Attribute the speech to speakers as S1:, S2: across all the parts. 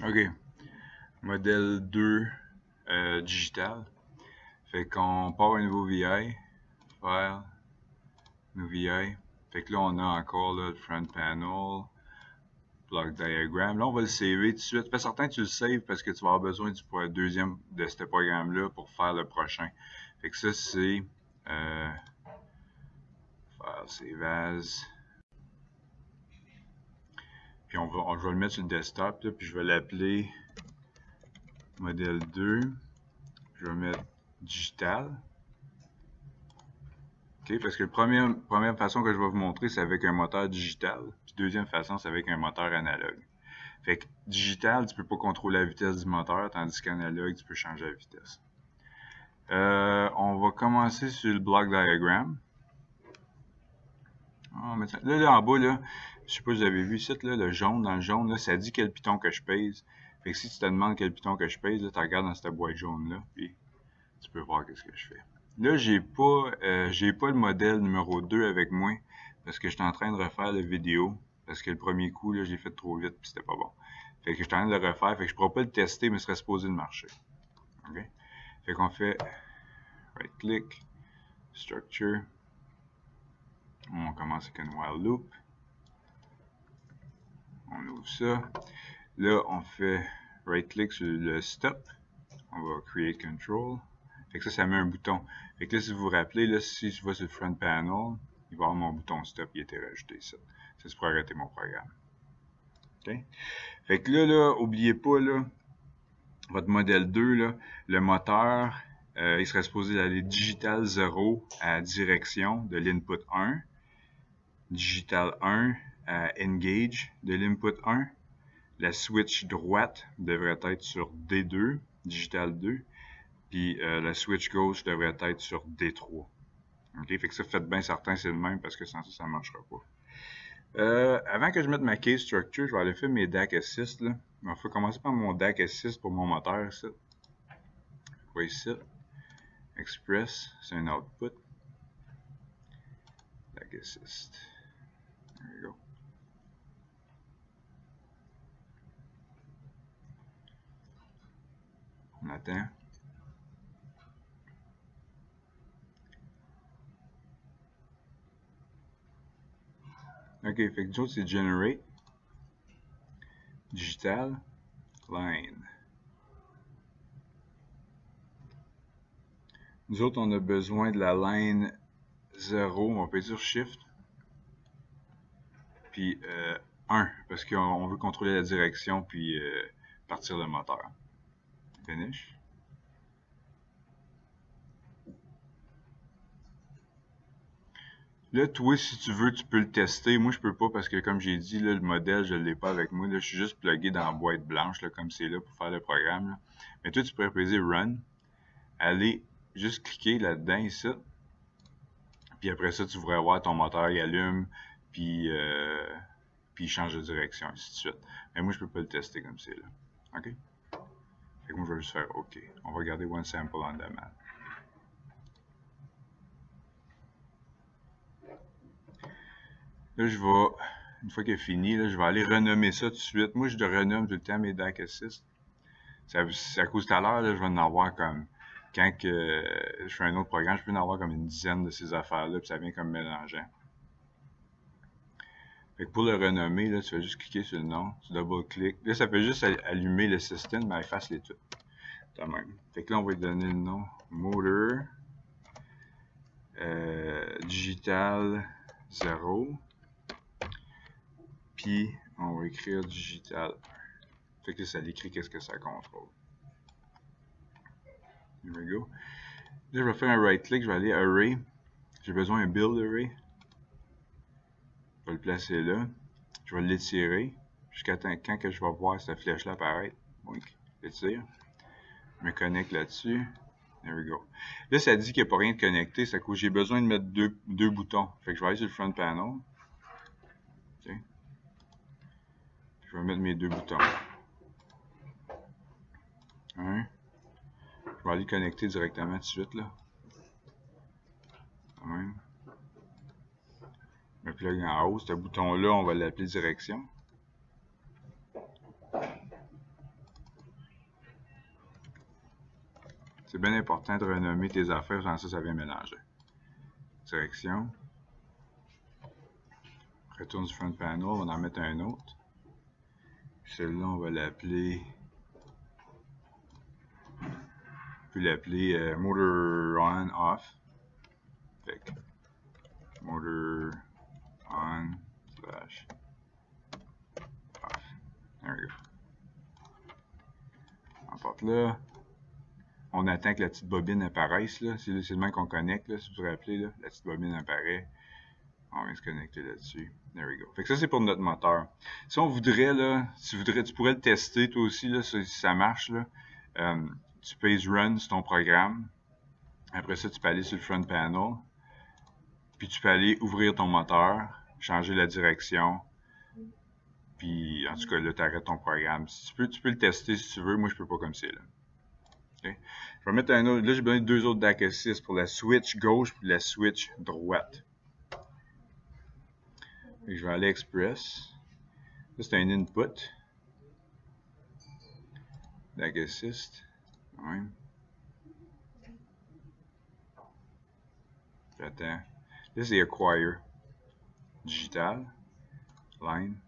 S1: OK. Modèle 2 digital. Fait qu'on part un nouveau VI. File. New VI. Fait que là, on a encore là, le front panel. Block diagram. Là, on va le saver tout de suite. Fais certain que tu le saves parce que tu vas avoir besoin du deuxième de ce programme-là pour faire le prochain. Fait que ça, c'est file save as. Puis je vais le mettre sur le desktop, là, puis je vais l'appeler modèle 2. Je vais mettre digital. OK, parce que la première façon que je vais vous montrer, c'est avec un moteur digital. Puis deuxième façon, c'est avec un moteur analogue. Fait que digital, tu peux pas contrôler la vitesse du moteur, tandis qu'analogue, tu peux changer la vitesse. On va commencer sur le block diagram. Là, en bas, là, je sais pas si vous avez vu ici, là, le jaune, dans le jaune, là, ça dit quel piton que je pèse. Fait que si tu te demandes quel piton que je pèse, là, tu regardes dans cette boîte jaune-là, puis tu peux voir qu'est-ce que je fais. Là, j'ai pas le modèle numéro 2 avec moi, parce que j'étais en train de refaire la vidéo, parce que le premier coup, là, j'ai fait trop vite, puis c'était pas bon. Fait que j'étais en train de le refaire, fait que je pourrais pas le tester, mais ce serait supposé le marcher. OK? Fait qu'on fait right-click, structure, on commence avec un while loop, on ouvre ça. Là, on fait right-click sur le stop. On va create control. Fait que ça met un bouton. Fait que là, si vous vous rappelez, là, si je vais sur le front panel, il va y avoir mon bouton stop qui a été rajouté ici. Ça, c'est pour arrêter mon programme. OK? Fait que là, oubliez pas, là, votre modèle 2, là, le moteur, il serait supposé aller digital 0 à direction de l'input 1, digital 1 à engage de l'input 1, la switch droite devrait être sur D2, digital 2, puis la switch gauche devrait être sur D3. OK? Fait que ça, faites bien certain c'est le même parce que sans ça, ça ne marchera pas. Avant que je mette ma case structure, je vais aller faire mes DAC assist. Là. On va commencer par mon DAC assist pour mon moteur ici. Quoi ici? Express, c'est un output. DAC assist. There we go. On attend. OK, fait que nous autres, c'est generate, digital, line. Nous autres, on a besoin de la line 0, on va appuyer sur Shift, puis 1, parce qu'on veut contrôler la direction, puis partir le moteur. Finish. Là, toi, si tu veux, tu peux le tester. Moi, je peux pas parce que, comme j'ai dit, là, le modèle, je l'ai pas avec moi. Là, je suis juste plugué dans la boîte blanche, là, comme c'est là, pour faire le programme. Là. Mais toi, tu pourrais peser Run, aller juste cliquer là-dedans, ici. Puis après ça, tu pourrais voir ton moteur, il allume, puis il change de direction, ainsi de suite. Mais moi, je peux pas le tester comme c'est là. OK? Fait que moi, je vais juste faire OK. On va garder One Sample on Demand. Là, je vais, une fois qu'il est fini, là, je vais aller renommer ça tout de suite. Moi, je le renomme tout le temps mes DAC Assist. Ça, à cause tout à l'heure, je vais en avoir comme, quand que, je fais un autre programme, je peux en avoir comme une dizaine de ces affaires-là, puis ça vient comme mélangeant. Fait que pour le renommer, là, tu vas juste cliquer sur le nom, tu double-cliques. Là, ça fait juste allumer le système, mais efface les tout. De même. Fait que là, on va lui donner le nom Motor Digital 0. Puis, on va écrire Digital 1. Fait que là, ça l'écrit qu'est-ce que ça contrôle. Here we go. Là, je vais faire un right-click, je vais aller Array. J'ai besoin d'un Build Array. Je vais le placer là. Je vais l'étirer jusqu'à quand que je vais voir cette flèche-là apparaître. Donc, l'étire. Je me connecte là-dessus. There we go. Là, ça dit qu'il n'y a pas rien de connecté. Ça cause j'ai besoin de mettre deux boutons. Fait que je vais aller sur le front panel. Okay. Je vais mettre mes deux boutons. Un. Je vais aller connecter directement tout de suite, là. Quand même. Je me plug en haut. Ce bouton-là, on va l'appeler direction. C'est bien important de renommer tes affaires, sans ça vient mélanger. Direction. Retourne sur Front Panel, on va en mettre un autre. Celui-là, on va l'appeler... On peut l'appeler Motor On Off. Fait que Motor On slash off. There we go. On porte là. On attend que la petite bobine apparaisse. Là. C'est le même qu'on connecte, là, si vous vous rappelez. Là. La petite bobine apparaît. On vient se connecter là-dessus. There we go. Fait que ça, c'est pour notre moteur. Si on voudrait, là, tu pourrais le tester toi aussi, là, si ça marche. Là. Tu pèses Run sur ton programme. Après ça, tu peux aller sur le Front Panel. Puis tu peux aller ouvrir ton moteur, changer la direction. Puis, en tout cas, là, tu arrêtes ton programme. Si tu peux le tester si tu veux. Moi, je peux pas comme c'est là. Okay. Je vais mettre un autre. Là, j'ai besoin de deux autres DAC Assist pour la switch gauche et la switch droite. Et je vais aller Express. Là, c'est un input. DAC Assist. Ouais. J'attends. Là, c'est Acquire. Digital. Line.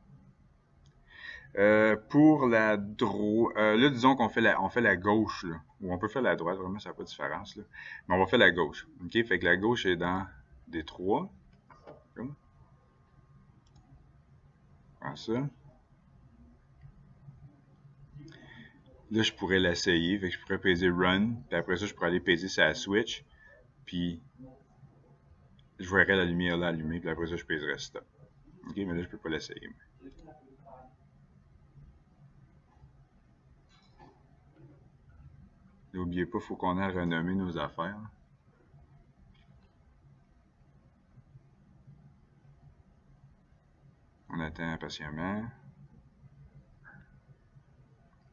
S1: Pour la droite, là, disons qu'on fait la gauche, là. Ou on peut faire la droite, vraiment, ça n'a pas de différence, là. Mais on va faire la gauche. OK? Fait que la gauche est dans D3. Comme. Comme ça. Là, je pourrais l'essayer. Fait que je pourrais peser Run. Puis après ça, je pourrais aller peser sur la switch. Puis, je verrais la lumière là allumée. Puis après ça, je pèserais Stop. OK? Mais là, je peux pas l'essayer. N'oubliez pas, il faut qu'on ait renommé nos affaires. On attend patiemment.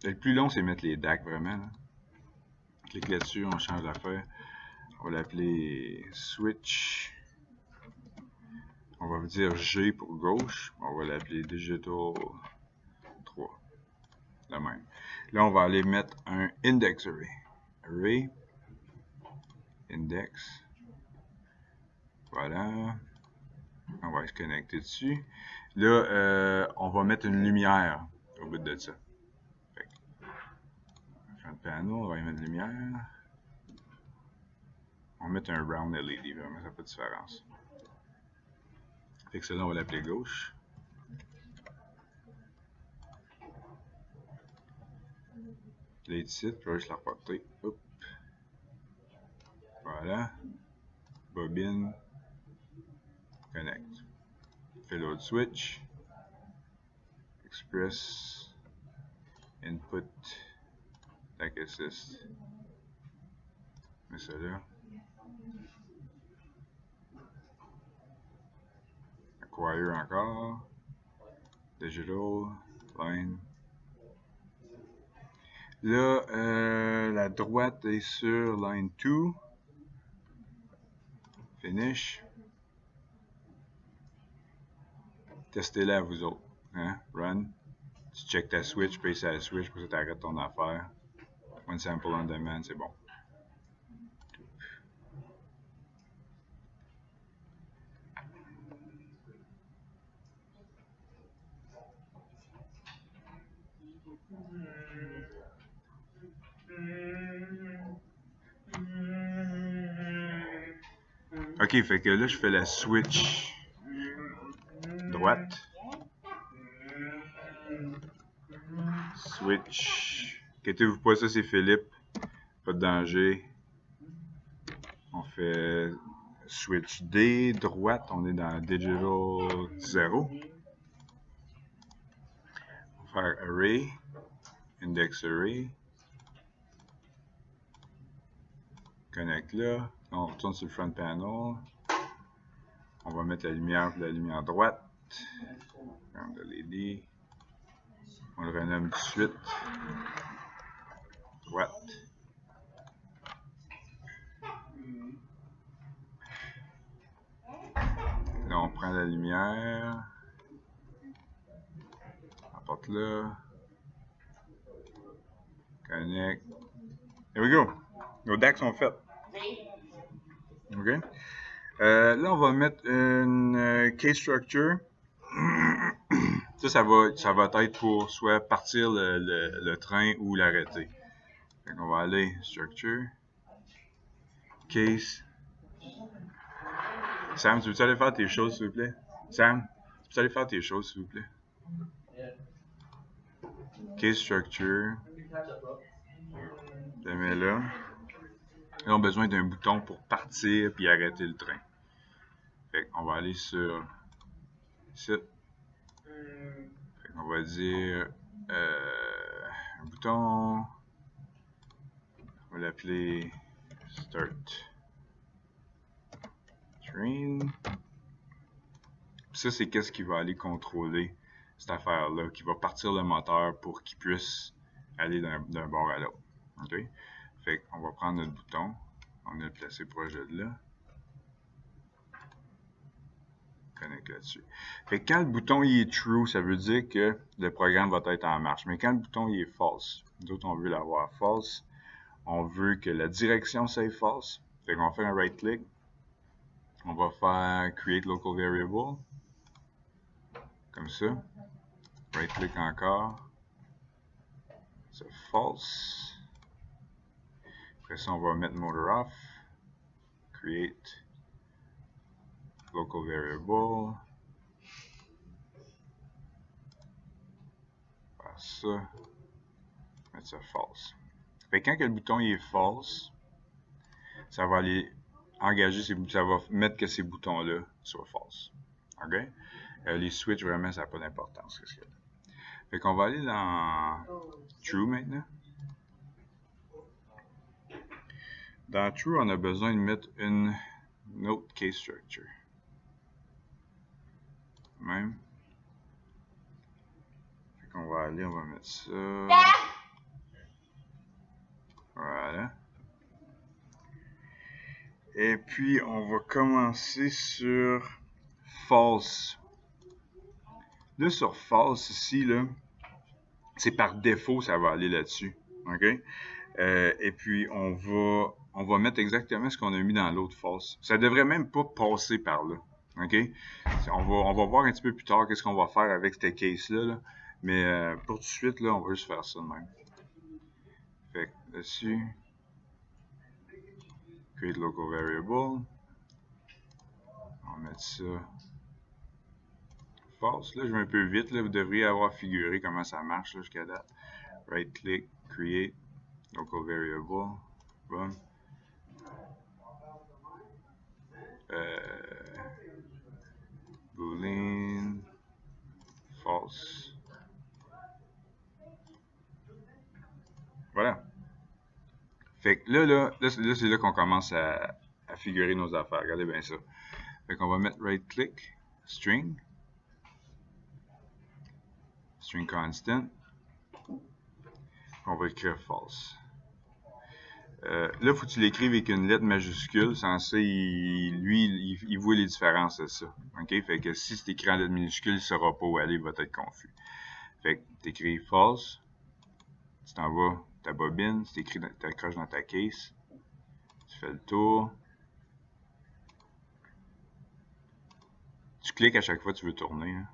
S1: Le plus long, c'est mettre les DAC, vraiment. Là. Clique là-dessus, on change d'affaire. On va l'appeler Switch. On va dire G pour gauche. On va l'appeler Digital 3. La même. Là, on va aller mettre un Index Array. Array. Index. Voilà. On va se connecter dessus. Là, on va mettre une lumière au bout de ça. Front panel, on va y mettre une lumière. On va mettre un round LED, vraiment, ça n'a pas de différence. Fait que celle-là, on va l'appeler gauche. Là, ici, puis je vais juste la reporter. Hop. Voilà. Bobine. Connect. Fait l'autre switch. Express. Input. DAC Assist. Mets ça là. Acquire encore. Digital. Line. Là, la droite est sur line 2. Finish. Testez-la à vous autres. Hein? Run. Tu check ta switch, paye la switch, pour que tu arrêtes ton affaire. One sample on demand, c'est bon. Ok, fait que là, je fais la switch droite. Switch. Inquiétez-vous pas, ça c'est Philippe. Pas de danger. On fait switch D, droite, on est dans Digital 0. On va faire Array, Index Array. Connecte là. On retourne sur le Front Panel. On va mettre la lumière droite. Comme de LED. On le renomme tout de suite. Droite. Là, on prend la lumière. Apporte là. Connect. There we go. Nos DAX sont faits. OK? Là, on va mettre une case structure. Ça va être pour soit partir le train ou l'arrêter. Donc, on va aller structure, case. Sam, tu veux aller faire tes choses, s'il vous plaît? Sam, tu peux aller faire tes choses, s'il vous plaît? Case structure. Je le mets là. Là, on a besoin d'un bouton pour partir puis arrêter le train. Fait qu'on va aller sur site. Fait qu'on va dire un bouton. On va l'appeler Start Train. Puis ça, c'est qu'est-ce qui va aller contrôler cette affaire-là, qui va partir le moteur pour qu'il puisse aller d'un bord à l'autre. OK? Fait qu'on va prendre notre bouton, on va le placer proche de là. Connecte là-dessus. Fait que quand le bouton il est true, ça veut dire que le programme va être en marche. Mais quand le bouton il est false, nous autres on veut l'avoir false, on veut que la direction soit false. Fait qu'on va faire un right click, on va faire create local variable, comme ça. Right click encore, c'est false. Après ça on va mettre motor off, create local variable. Faire ça. Mettre ça false. Fait que quand le bouton il est false, ça va aller engager ça va mettre que ces boutons-là soient false. OK? Les switches, vraiment, ça n'a pas d'importance. Qu'est-ce qu'il y a là. Fait qu'on va aller dans True maintenant. Dans True, on a besoin de mettre une autre case structure. Même. Fait qu'on va aller, on va mettre ça. Voilà. Et puis, on va commencer sur false. Là, sur false, ici, là, c'est par défaut, ça va aller là-dessus. OK? Et puis, on va mettre exactement ce qu'on a mis dans l'autre false. Ça devrait même pas passer par là. OK? On va voir un petit peu plus tard qu'est-ce qu'on va faire avec cette case-là. Là. Mais pour tout de suite, là, on va juste faire ça de même. Fait que là-dessus, create local variable. On va mettre ça false. Là, je vais un peu vite. Là, vous devriez avoir figuré comment ça marche jusqu'à date. Right click, create local variable. Run. Boolean false. Voilà. Fait que là c'est là qu'on commence à figurer nos affaires. Regardez bien ça. Fait qu'on va mettre right click, string constant. On va écrire false. Là, il faut que tu l'écrives avec une lettre majuscule, censé, il voit les différences de ça. OK? Fait que si c'est écrit en lettre minuscule, il ne saura pas où aller, il va être confus. Fait que tu écris false, tu t'en vas, ta bobine, tu accroches dans ta case, tu fais le tour. Tu cliques à chaque fois que tu veux tourner. Hein?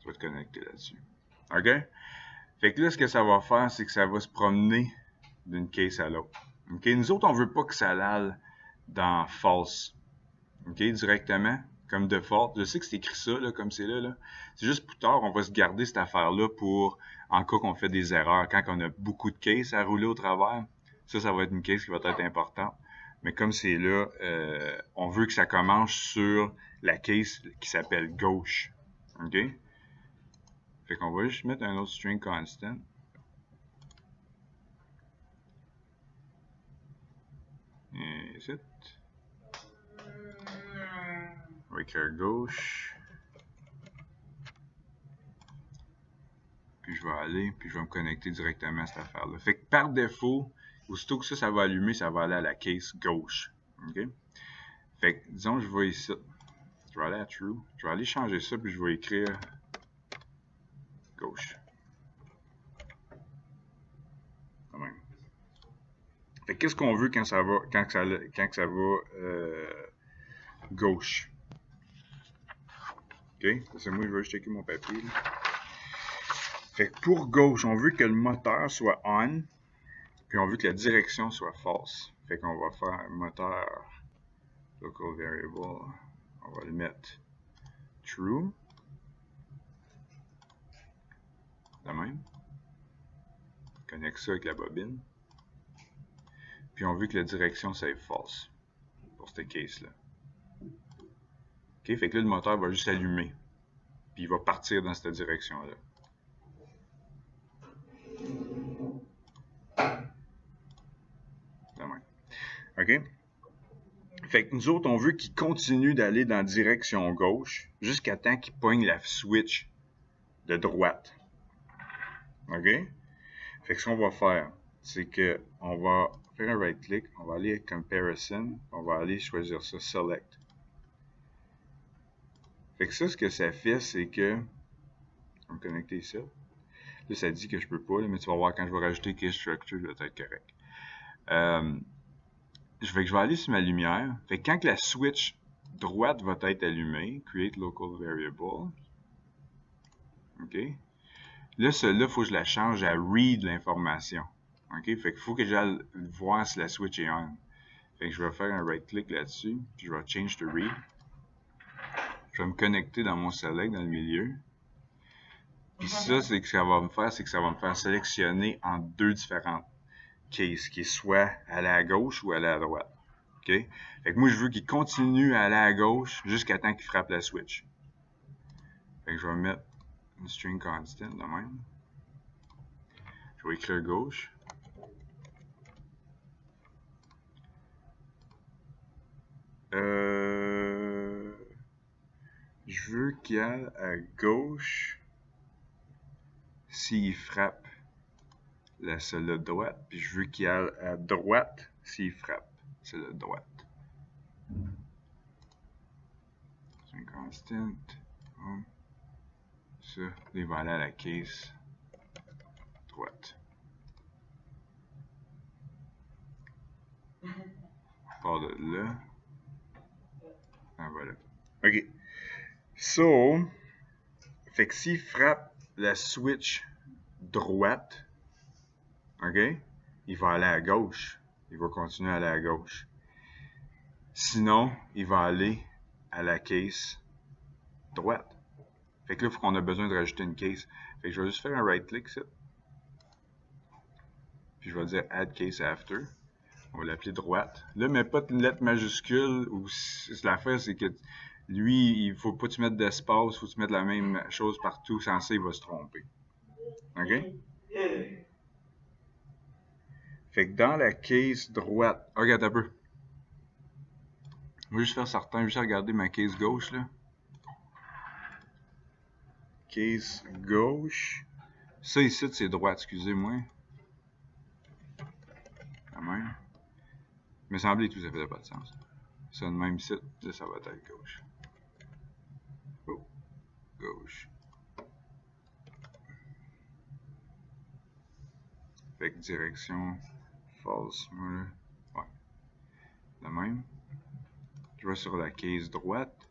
S1: Tu vas te connecter là-dessus. OK? Fait que là, ce que ça va faire, c'est que ça va se promener d'une case à l'autre. OK? Nous autres, on ne veut pas que ça aille dans false. OK? Directement, comme default. Je sais que c'est écrit ça, là, comme c'est là. C'est juste plus tard, on va se garder cette affaire-là pour, en cas qu'on fait des erreurs, quand on a beaucoup de cases à rouler au travers. Ça va être une case qui va être importante. Mais comme c'est là, on veut que ça commence sur la case qui s'appelle gauche. OK? Fait qu'on va juste mettre un autre string constant. Et ici. On va écrire gauche. Puis je vais aller, puis je vais me connecter directement à cette affaire-là. Fait que par défaut, aussitôt que ça va allumer, ça va aller à la case gauche. OK? Fait que, disons, je vais ici. Je vais aller à True. Je vais aller changer ça, puis je vais écrire gauche. Quand même. Fait que qu'est-ce qu'on veut quand ça va, quand ça va gauche? OK? C'est moi, je vais juste checker mon papier. Là. Fait que pour gauche, on veut que le moteur soit on, puis on veut que la direction soit false. Fait qu'on va faire moteur local variable. On va le mettre true. De même. Connecte ça avec la bobine. Puis on veut que la direction soit false pour cette case-là. OK? Fait que là, le moteur va juste allumer. Puis il va partir dans cette direction-là. De même. OK? Fait que nous autres, on veut qu'il continue d'aller dans la direction gauche jusqu'à temps qu'il pogne la switch de droite. OK? Fait que ce qu'on va faire, c'est qu'on va faire un right-click, on va aller à Comparison, on va aller choisir ça, Select. Fait que ça, ce que ça fait, c'est que... On va me connecter ça. Là, ça dit que je peux pas, là, mais tu vas voir quand je vais rajouter Case Structure, ça va être correct. Je vais aller sur ma lumière. Fait que quand la switch droite va être allumée, Create Local Variable. OK? Là, celle-là, il faut que je la change à Read l'information. OK? Fait qu'il faut que j'aille voir si la switch est on. Fait que je vais faire un right-click là-dessus, puis je vais Change to Read. Je vais me connecter dans mon Select, dans le milieu. Puis ça, c'est que ça va me faire, c'est que ça va me faire sélectionner en deux différentes cases, qui est soit aller à gauche ou aller à droite. OK? Fait que moi, je veux qu'il continue à aller à gauche jusqu'à temps qu'il frappe la switch. Fait que je vais mettre une string constant de même. Je vais écrire gauche. Je veux qu'il aille à gauche s'il frappe la celle de droite, puis je veux qu'il aille à droite s'il frappe celle de droite. C'est un constant. Ça, il va aller à la case droite. On part de là. Ah, voilà. OK. So, fait que s'il frappe la switch droite, OK, il va aller à gauche. Il va continuer à aller à gauche. Sinon, il va aller à la case droite. Fait que là, il faut qu'on a besoin de rajouter une case. Fait que je vais juste faire un right-click, ça. Puis je vais dire Add Case After. On va l'appeler droite. Là, mais pas de lettre majuscule. Ou l'affaire, c'est que lui, il faut pas que tu mettes d'espace, il faut que tu mettes la même chose partout. Sans ça, il va se tromper. OK? Fait que dans la case droite... Regarde un peu. Je vais juste faire certain. Je vais juste regarder ma case gauche, là. Case gauche. Ça ici, c'est droite, excusez-moi. Quand même. Il me semblait que tout ça faisait pas de sens. Ça, de même ici, ça va être gauche. Oh, gauche. Fait que direction false, ouais. De même. Je vais sur la case droite.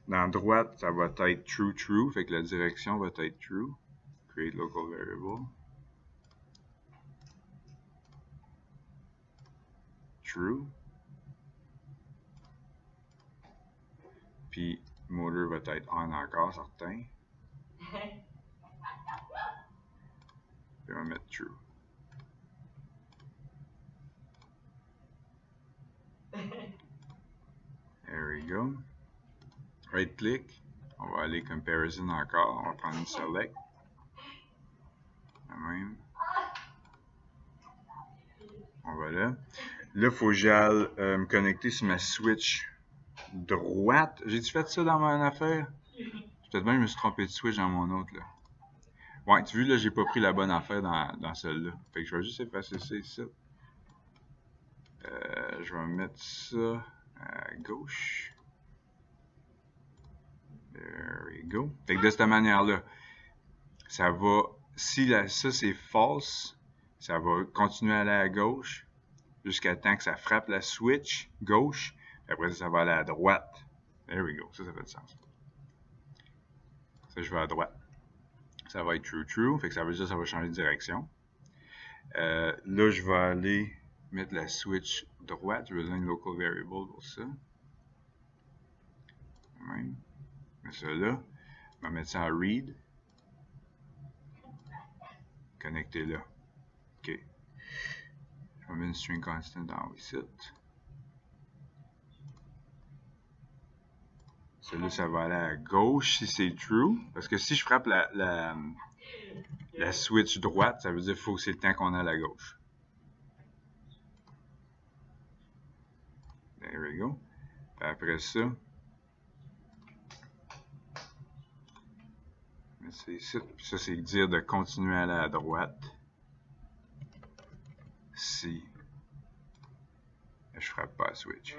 S1: Dans droite, ça va être true, true. Fait que la direction va être true. Create local variable. True. Puis, motor va être on encore, certain. Puis, on va mettre true. There we go. Right click. On va aller comparison encore. On va prendre une select. La même. On va là. Là, il faut que j'aille me connecter sur ma switch droite. J'ai-tu fait ça dans mon affaire? Peut-être même que je me suis trompé de switch dans mon autre, là. Ouais, tu vois, là, j'ai pas pris la bonne affaire dans celle-là. Fait que je vais juste effacer ça ici. Je vais mettre ça à gauche. There we go. Fait que de cette manière-là, ça va... Si ça, c'est false, ça va continuer à aller à gauche. jusqu'à temps que ça frappe la switch gauche. Puis après ça va aller à droite. There we go. Ça fait du sens. Ça, je vais à droite. Ça va être true. Fait que ça veut dire que ça va changer de direction. Là, je vais aller mettre la switch droite. J'ai besoin de local variable pour ça. Même. Je mets ça là. Je vais mettre ça en read. Connecté là. OK. Je vais mettre une string constant en haut ici. Celui-là, ça va aller à gauche si c'est true. Parce que si je frappe la switch droite, ça veut dire qu'il faut que c'est le temps qu'on aille à gauche. There we go. Après ça, c'est ici. Puis ça, c'est dire de continuer à aller à droite. Si je frappe pas la switch.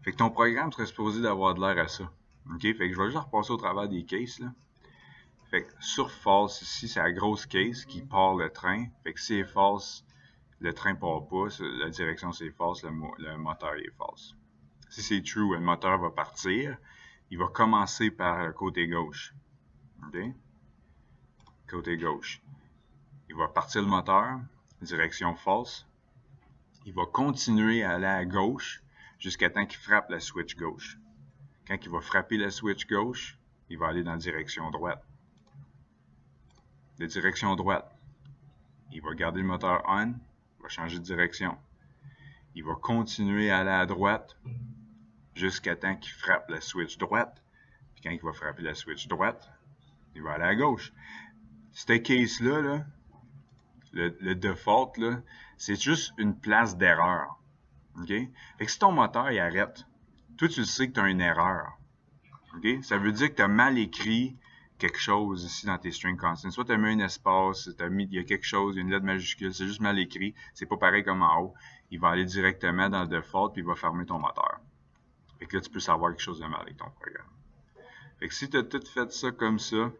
S1: Fait que ton programme serait supposé d'avoir de l'air à ça. OK? Fait que je vais juste repasser au travers des cases, là. Fait que sur false, ici, c'est la grosse case qui part le train. Fait que si c'est false, le train part pas. La direction, c'est false, le moteur est false. Si c'est true, le moteur va partir. Il va commencer par le côté gauche. OK? Côté gauche. Il va partir le moteur, direction false. Il va continuer à aller à gauche jusqu'à temps qu'il frappe la switch gauche. Quand il va frapper la switch gauche, il va aller dans la direction droite. De direction droite, il va garder le moteur on, il va changer de direction. Il va continuer à aller à droite jusqu'à temps qu'il frappe la switch droite. Puis quand il va frapper la switch droite, il va aller à gauche. Cette case-là, là, le default, là, c'est juste une place d'erreur. OK? Fait que si ton moteur il arrête, toi tu sais que tu as une erreur. OK? Ça veut dire que tu as mal écrit quelque chose ici dans tes string constants. Soit tu as mis un espace, il y a quelque chose, une lettre majuscule, c'est juste mal écrit, c'est pas pareil comme en haut. Il va aller directement dans le default puis il va fermer ton moteur. Fait que là, tu peux savoir quelque chose de mal avec ton programme. Fait que si tu as tout fait ça comme ça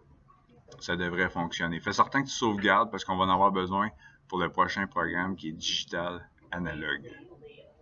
S1: devrait fonctionner. Fais certain que tu sauvegardes parce qu'on va en avoir besoin pour le prochain programme qui est digital analogue.